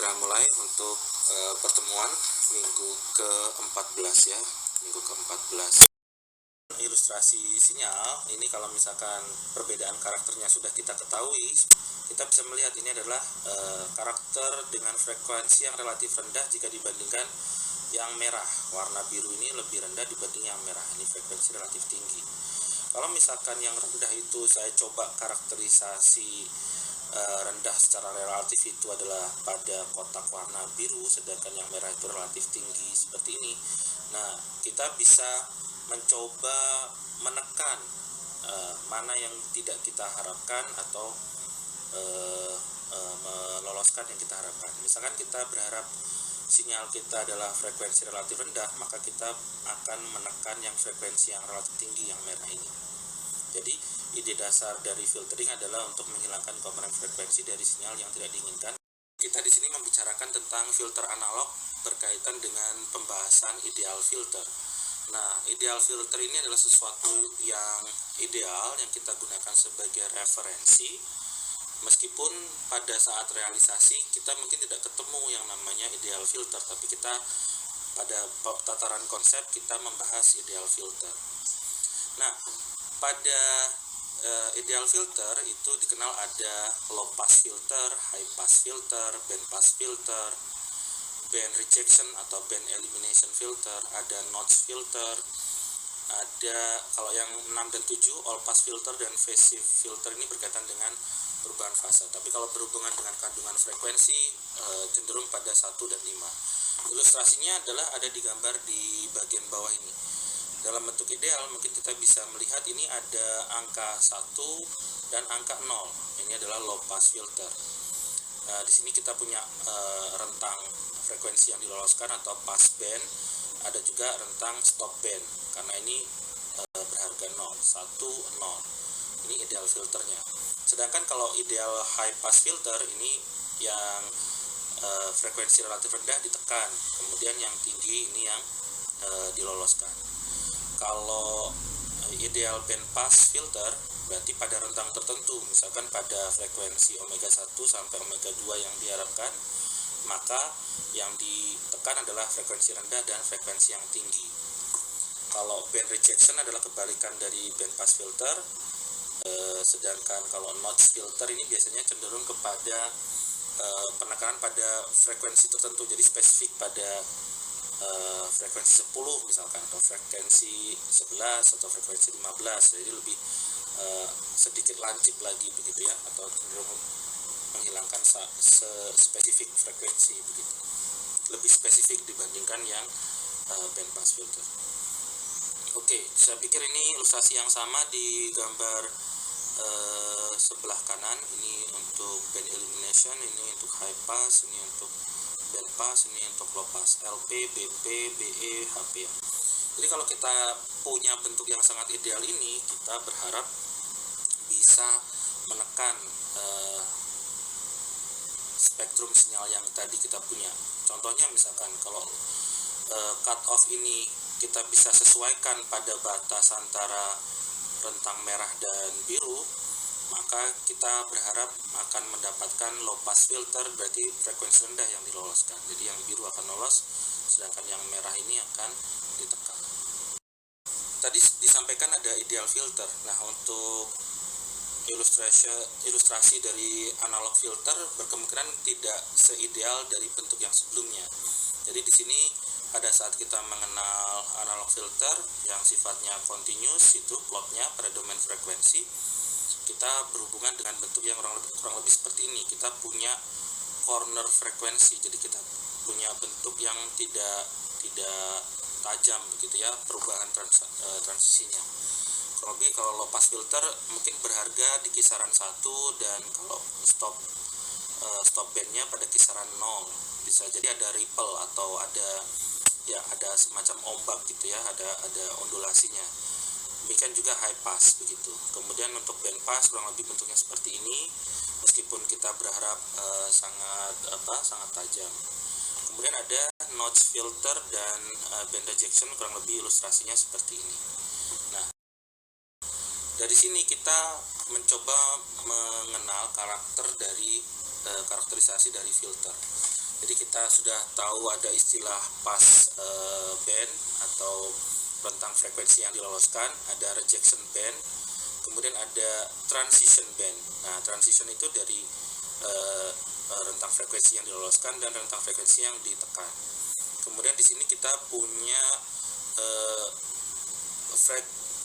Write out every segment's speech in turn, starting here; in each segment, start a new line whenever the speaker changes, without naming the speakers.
segera mulai untuk pertemuan minggu ke-14 ya, minggu ke-14. Ilustrasi sinyal ini kalau misalkan perbedaan karakternya sudah kita ketahui, kita bisa melihat ini adalah karakter dengan frekuensi yang relatif rendah jika dibandingkan yang merah. Warna biru ini lebih rendah dibanding yang merah, ini frekuensi relatif tinggi. Kalau misalkan yang rendah itu saya coba karakterisasi rendah secara relatif itu adalah pada kotak warna biru, sedangkan yang merah itu relatif tinggi seperti ini. Nah, kita bisa mencoba menekan mana yang tidak kita harapkan atau meloloskan yang kita harapkan. Misalkan kita berharap sinyal kita adalah frekuensi relatif rendah, maka kita akan menekan yang frekuensi yang relatif tinggi, yang merah ini. Jadi ide dasar dari filtering adalah untuk menghilangkan komponen frekuensi dari sinyal yang tidak diinginkan. Kita di sini membicarakan tentang filter analog berkaitan dengan pembahasan ideal filter. Nah, ideal filter ini adalah sesuatu yang ideal yang kita gunakan sebagai referensi. Meskipun pada saat realisasi kita mungkin tidak ketemu yang namanya ideal filter, tapi kita pada tataran konsep kita membahas ideal filter. Nah, pada ideal filter itu dikenal ada low pass filter, high pass filter, band pass filter, band rejection atau band elimination filter, ada notch filter, ada kalau yang 6 dan 7 all pass filter dan phase shift filter ini berkaitan dengan perubahan fase. Tapi kalau berhubungan dengan kandungan frekuensi cenderung pada 1 dan 5. Ilustrasinya adalah ada di gambar di bagian bawah ini. Dalam bentuk ideal mungkin kita bisa melihat ini ada angka 1 dan angka 0. Ini adalah low pass filter. Nah, di sini kita punya rentang frekuensi yang diloloskan atau pass band, ada juga rentang stop band karena ini berharga 0, 1, 0. Ini ideal filternya. Sedangkan kalau ideal high pass filter ini yang frekuensi relatif rendah ditekan, kemudian yang tinggi ini yang diloloskan. Kalau ideal band pass filter berarti pada rentang tertentu, misalkan pada frekuensi omega 1 sampai omega 2 yang diharapkan, maka yang ditekan adalah frekuensi rendah dan frekuensi yang tinggi. Kalau band rejection adalah kebalikan dari band pass filter, sedangkan kalau notch filter ini biasanya cenderung kepada penekanan pada frekuensi tertentu, jadi spesifik pada frekuensi 10 misalkan, atau frekuensi 11 atau frekuensi 15, jadi lebih sedikit lancip lagi begitu ya, atau cenderung menghilangkan spesifik frekuensi begitu, lebih spesifik dibandingkan yang band pass filter. Oke, saya pikir ini ilustrasi yang sama di gambar sebelah kanan. Ini untuk band elimination, ini untuk high pass, ini untuk band pass, ini untuk low pass, LP, BP, BE, HP ya. Jadi kalau kita punya bentuk yang sangat ideal ini, kita berharap bisa menekan spektrum sinyal yang tadi kita punya. Contohnya misalkan kalau cut off ini kita bisa sesuaikan pada batas antara rentang merah dan biru, maka kita berharap akan mendapatkan low pass filter, berarti frekuensi rendah yang diloloskan. Jadi yang biru akan lolos, sedangkan yang merah ini akan ditekan. Tadi disampaikan ada ideal filter. Nah, untuk ilustrasi dari analog filter berkemungkinan tidak seideal dari bentuk yang sebelumnya. Jadi di sini pada saat kita mengenal analog filter yang sifatnya continuous, itu plotnya pada domain frekuensi, kita berhubungan dengan bentuk yang kurang lebih seperti ini. Kita punya corner frekuensi, jadi kita punya bentuk yang tidak tajam begitu ya, perubahan transisinya. Kurang lebih kalau low pass filter mungkin berharga di kisaran 1, dan kalau stop bandnya pada kisaran 0. Bisa jadi ada ripple atau ada semacam ombak gitu ya, ada ondulasinya. Demikian juga high pass begitu. Kemudian untuk band pass kurang lebih bentuknya seperti ini, meskipun kita berharap sangat tajam. Kemudian ada notch filter dan band rejection, kurang lebih ilustrasinya seperti ini. Nah, dari sini kita mencoba mengenal karakterisasi dari filter. Jadi kita sudah tahu ada istilah pass band atau rentang frekuensi yang diloloskan, ada rejection band, kemudian ada transition band. Nah, transition itu dari rentang frekuensi yang diloloskan dan rentang frekuensi yang ditekan. Kemudian di sini kita punya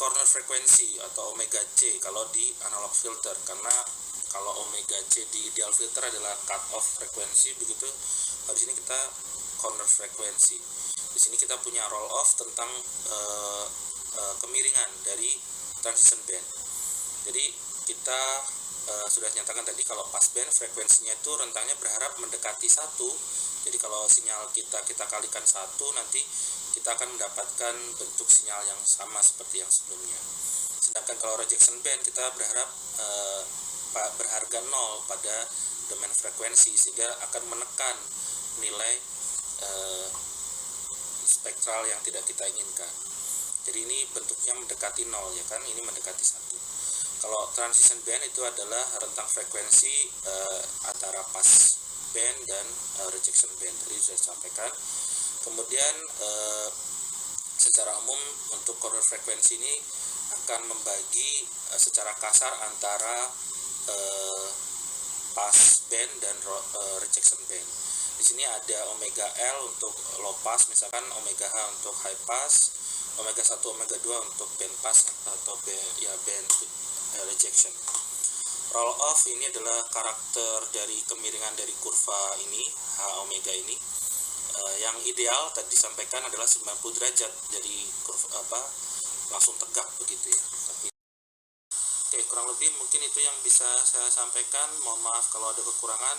corner frekuensi atau omega C kalau di analog filter, karena kalau omega C di ideal filter adalah cut off frekuensi begitu. Di sini kita corner frekuensi. Di sini kita punya roll off tentang kemiringan dari transition band. Jadi kita sudah nyatakan tadi kalau pass band frekuensinya itu rentangnya berharap mendekati 1. Jadi kalau sinyal kita kalikan 1, nanti kita akan mendapatkan bentuk sinyal yang sama seperti yang sebelumnya. Sedangkan kalau rejection band kita berharap berharga 0 pada domain frekuensi, sehingga akan menekan nilai spektral yang tidak kita inginkan. Jadi ini bentuknya mendekati 0 ya kan, ini mendekati 1. Kalau transition band itu adalah rentang frekuensi antara pass band dan rejection band, tadi sudah disampaikan. Kemudian secara umum untuk corner frekuensi ini akan membagi secara kasar antara pass band dan rejection band. Di sini ada omega L untuk low pass, misalkan omega H untuk high pass, omega 1, omega 2 untuk band pass atau band rejection. Roll off ini adalah karakter dari kemiringan dari kurva ini, H omega ini. Yang ideal tadi disampaikan adalah 90 derajat, jadi kurva langsung tegak begitu ya. Oke, kurang lebih mungkin itu yang bisa saya sampaikan. Mohon maaf kalau ada kekurangan.